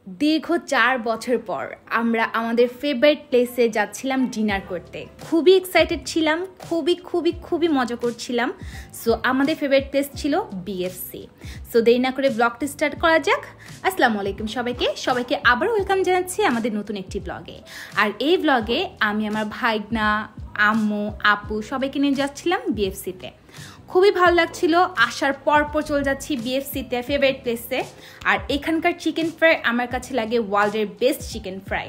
দীর্ঘ 4 বছর পর আমরা আমাদের ফেভারিট প্লেসে যাচ্ছিলাম ডিনার করতে। খুবই এক্সাইটেড ছিলাম, খুবই মজা করছিলাম। সো আমাদের ফেভারিট প্লেস ছিল বিএফসি। সো দেরি না করে ব্লগটি স্টার্ট করা যাক। আসসালামু আলাইকুম সবাইকে আবার ওয়েলকাম জানাচ্ছি আমাদের নতুন একটি ব্লগে। আর এই ব্লগে আমি আমার ভাইগনা, আম্মু, আপু সবাইকে নিয়ে যাচ্ছিলাম বিএফসিতে। খুবই ভালো লাগছিল। আসার পর চলে যাচ্ছি বিএফসিতে, ফেভারিট প্লেসে। আর এখানকার চিকেন ফ্রাই আমার কাছে লাগে ওয়ার্ল্ডের বেস্ট চিকেন ফ্রাই।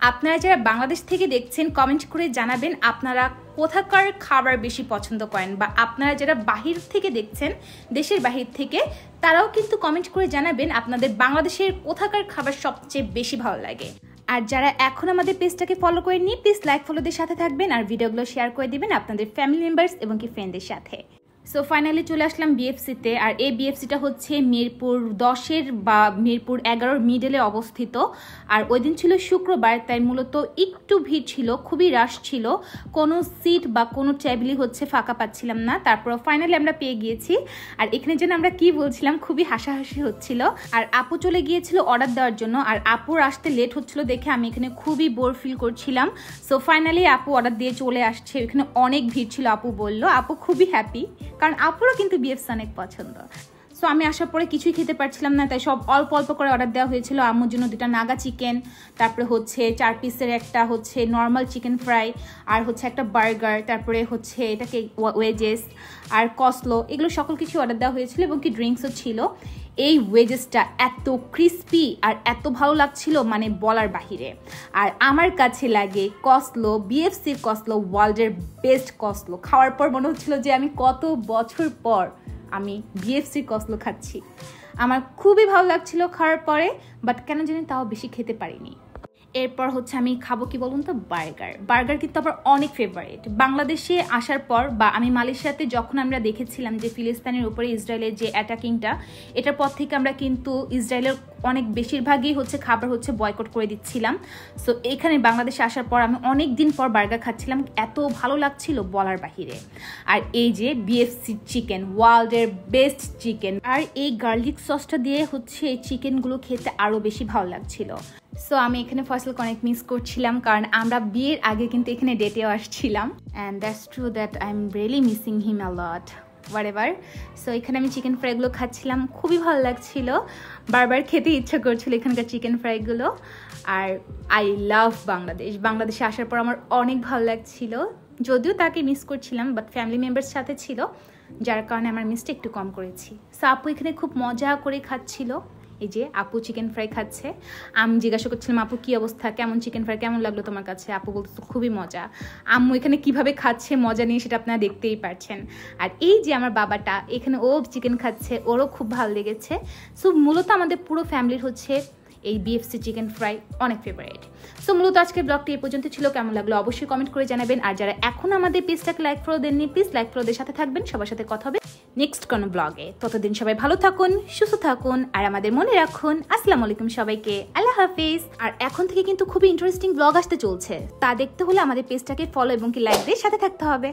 আপনারা যারা বাংলাদেশ থেকে দেখছেন কমেন্ট করে জানাবেন আপনারা কোথাকার খাবার বেশি পছন্দ করেন, বা আপনারা যারা বাহির থেকে দেখছেন, দেশের বাহির থেকে, তারাও কিন্তু কমেন্ট করে জানাবেন আপনাদের বাংলাদেশের কোথাকার খাবার সবচেয়ে বেশি ভালো লাগে। আর যারা এখন আমাদের পেজটাকে ফলো করেননি, প্লিজ লাইক ফলোদের সাথে থাকবেন আর ভিডিওগুলো শেয়ার করে দিবেন আপনাদের ফ্যামিলি মেম্বার্স এবং কি ফ্রেন্ডদের সাথে। সো ফাইনালি চলে আসলাম বিএফসিতে। আর এই বিএফসিটা হচ্ছে মিরপুর 10-এর বা মিরপুর 11-র মিডলে অবস্থিত। আর ওই দিন ছিল শুক্রবার, তাই মূলত একটু ভিড় ছিল, খুবই রাশ ছিল। কোনো সিট বা কোনো টেবিলই হচ্ছে ফাঁকা পাচ্ছিলাম না। তারপর ফাইনালি আমরা পেয়ে গিয়েছি। আর এখানে যেন আমরা কি বলছিলাম, খুবই হাসাহাসি হচ্ছিল। আর আপু চলে গিয়েছিল অর্ডার দেওয়ার জন্য। আর আপুর আসতে লেট হচ্ছিল দেখে আমি এখানে খুবই বোর ফিল করছিলাম। সো ফাইনালি আপু অর্ডার দিয়ে চলে আসছে। এখানে অনেক ভিড় ছিল, আপু বললো। আপু খুবই হ্যাপি, কারণ আপুরও কিন্তু বিএফসি অনেক পছন্দ। সো আমি আসার পরে কিছুই খেতে পারছিলাম না, তাই সব অল্প অল্প করে অর্ডার দেওয়া হয়েছিল। আম্মুর জন্য 2টা নাগা চিকেন, তারপরে হচ্ছে 4 পিসের একটা হচ্ছে নর্মাল চিকেন ফ্রাই, আর হচ্ছে একটা বার্গার, তারপরে হচ্ছে এটাকে ওয়েজেস আর কসলো, এগুলো সকল কিছু অর্ডার দেওয়া হয়েছিল এবং কি ড্রিঙ্কসও ছিল। এই ওয়েজেসটা এত ক্রিস্পি আর এত ভালো লাগছিল, মানে বলার বাহিরে। আর আমার কাছে লাগে কসলো, বিএফসির কসলো ওয়ার্ল্ডের বেস্ট কসলো। খাওয়ার পর মনে হচ্ছিল যে আমি কত বছর পর আমি বিএফসির কসলো খাচ্ছি। আমার খুবই ভালো লাগছিল খাওয়ার পরে, বাট কেন জানি তাও বেশি খেতে পারিনি। এরপর হচ্ছে আমি খাবো কি বলুন তো, বার্গার কিন্তু আবার অনেক ফেভারিট। বাংলাদেশে আসার পর বা আমি মালয়েশিয়াতে যখন আমরা দেখেছিলাম যে ফিলিস্তিনের উপরে ইসরায়েলের যে অ্যাটাকিংটা, এটার পর থেকে আমরা কিন্তু ইসরায়েলের অনেক বেশিরভাগই হচ্ছে খাবার হচ্ছে বয়কট করে দিচ্ছিলাম। সো এখানে বাংলাদেশে আসার পর আমি অনেক দিন পর বার্গার খাচ্ছিলাম, এত ভালো লাগছিল বলার বাহিরে। আর এই যে বিএফসি চিকেন, ওয়ার্ল্ডের বেস্ট চিকেন, আর এই গার্লিক সসটা দিয়ে হচ্ছে এই চিকেনগুলো খেতে আরও বেশি ভালো লাগছিল। সো আমি এখানে ফয়সালকে অনেক মিস করছিলাম, কারণ আমরা বিয়ের আগে কিন্তু এখানে ডেটেও আসছিলাম। And that's true that I am really missing him a lot whatever. So এখানে আমি চিকেন ফ্রাইগুলো খাচ্ছিলাম, খুবই ভালো লাগছিল, বারবার খেতে ইচ্ছা করছিল এখানকার চিকেন ফ্রাইগুলো। আর আই লাভ বাংলাদেশে আসার পর আমার অনেক ভালো লাগছিল, যদিও তাকে মিস করছিলাম, বাট ফ্যামিলি মেম্বার্স সাথে ছিল, যার কারণে আমার মিসটা একটু কম করেছি। সো আপু এখানে খুব মজা করে খাচ্ছিল। এই যে আপু চিকেন ফ্রাই খাচ্ছে। আমি জিজ্ঞাসা করছিলাম, আপু কি অবস্থা, কেমন চিকেন ফ্রাই, কেমন লাগলো তোমার কাছে? আপু বলতো খুবই মজা। আম্মু এখানে কিভাবে খাচ্ছে মজা নিয়ে, সেটা আপনারা দেখতেই পারছেন। আর এই যে আমার বাবাটা এখানে, ও চিকেন খাচ্ছে, ওরও খুব ভালো লেগেছে। সো মূলত আমাদের পুরো ফ্যামিলির হচ্ছে এই বিএফসি চিকেন ফ্রাই অনেক ফেভারিট। সো মূলত আজকের ব্লগটি এই পর্যন্ত ছিল। কেমন লাগলো অবশ্যই কমেন্ট করে জানাবেন। আর যারা এখন আমাদের পেজটাকে লাইক ফলো দেননি, প্লিজ লাইক ফলোদের সাথে থাকবেন। সবার সাথে কথা হবে নেক্সট কোনো ব্লগে। ততদিন সবাই ভালো থাকুন, সুস্থ থাকুন, আর আমাদের মনে রাখুন। আসসালামু আলাইকুম সবাইকে, আল্লাহ হাফিজ। আর এখন থেকে কিন্তু খুবই ইন্টারেস্টিং ব্লগ আসতে চলছে, তা দেখতে হলে আমাদের পেজটাকে ফলো এবং কি লাইক দিয়ে সাথে থাকতে হবে।